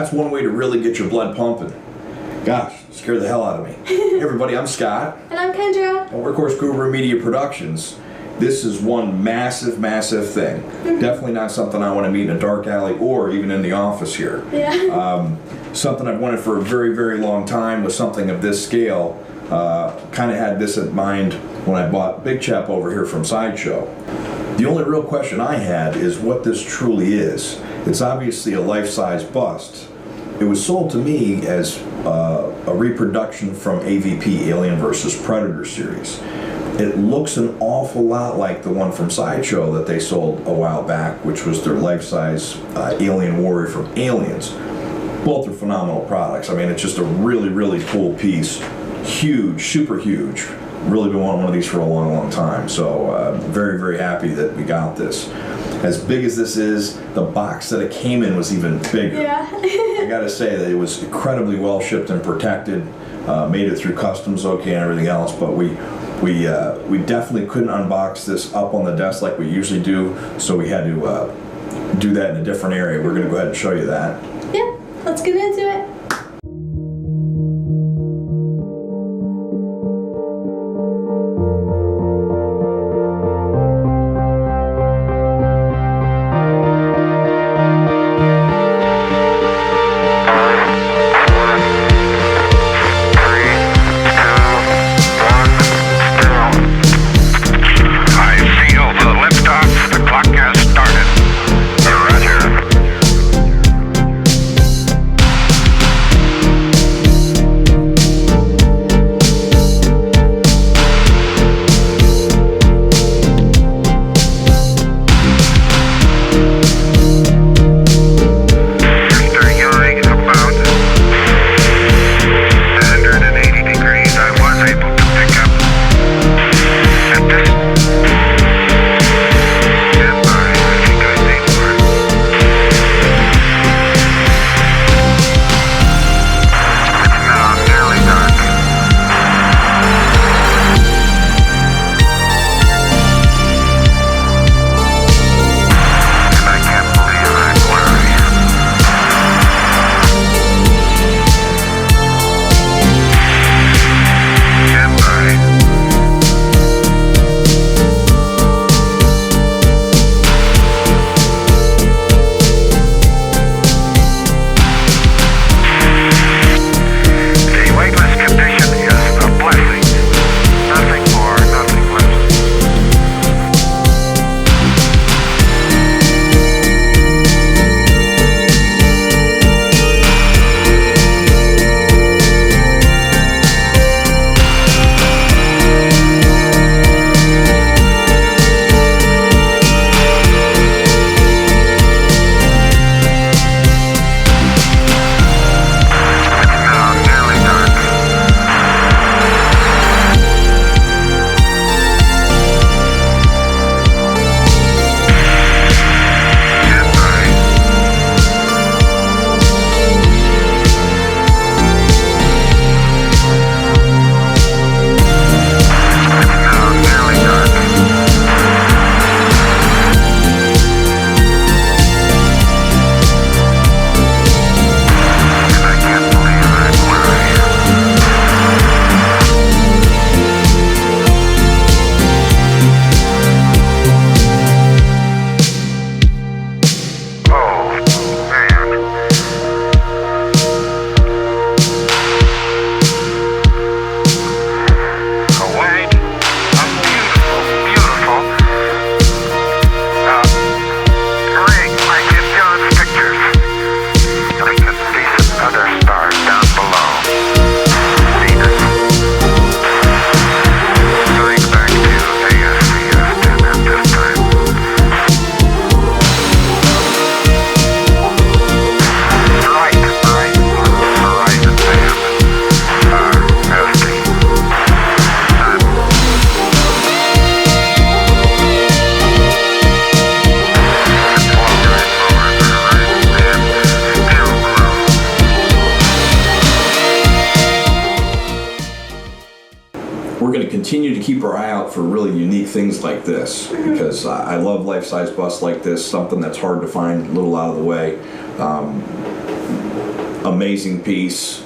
that's one way to really get your blood pumping. Gosh, scared the hell out of me. Hey everybody, I'm Scott. And I'm Kendra. And we're of course Gurumediaproductions. This is one massive thing. Definitely not something I want to meet in a dark alley or even in the office here. Yeah. Something I've wanted for a very long time was something of this scale. Kind of had this in mind when I bought Big Chap over here from Sideshow. The only real question I had is what this truly is. It's obviously a life-size bust. It was sold to me as a reproduction from AVP, Alien vs. Predator series. It looks an awful lot like the one from Sideshow that they sold a while back, which was their life-size alien warrior from Aliens. Both are phenomenal products. I mean, it's just a really cool piece. Huge, super huge. Really been wanting one of these for a long time. So very happy that we got this. As big as this is, the box that it came in was even bigger. Yeah. I gotta say that it was incredibly well shipped and protected. Made it through customs okay and everything else, but we definitely couldn't unbox this up on the desk like we usually do, so we had to do that in a different area. We're gonna go ahead and show you that. Yeah, let's get into it. we're going to continue to keep our eye out for really unique things like this, because I love life-size busts like this, something that's hard to find, a little out of the way. amazing piece.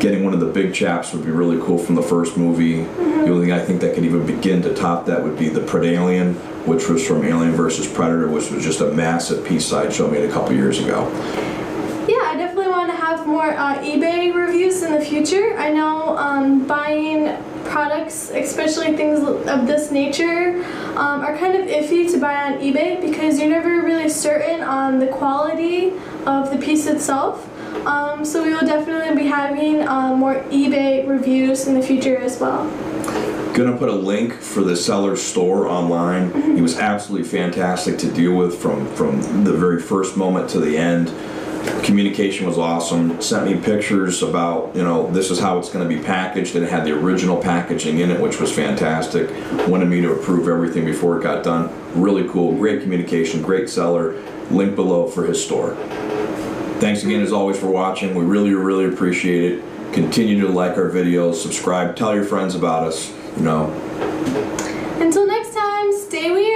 Getting one of the big chaps would be really cool from the first movie. The only thing I think that could even begin to top that would be the Predalien, which was from Alien vs. Predator, which was just a massive piece Sideshow made a couple years ago. Yeah, I definitely want to have more eBay reviews in the future. I know buying products, especially things of this nature, are kind of iffy to buy on eBay because you're never really certain on the quality of the piece itself. So we will definitely be having more eBay reviews in the future as well. Gonna put a link for the seller's store online. He was absolutely fantastic to deal with from the very first moment to the end. Communication was awesome. Sent me pictures about, this is how it's going to be packaged, and it had the original packaging in it, which was fantastic. Wanted me to approve everything before it got done. Really cool. Great communication. Great seller. Link below for his store. Thanks again as always for watching. We really, really appreciate it. Continue to like our videos, subscribe, tell your friends about us. Until next time, stay weird.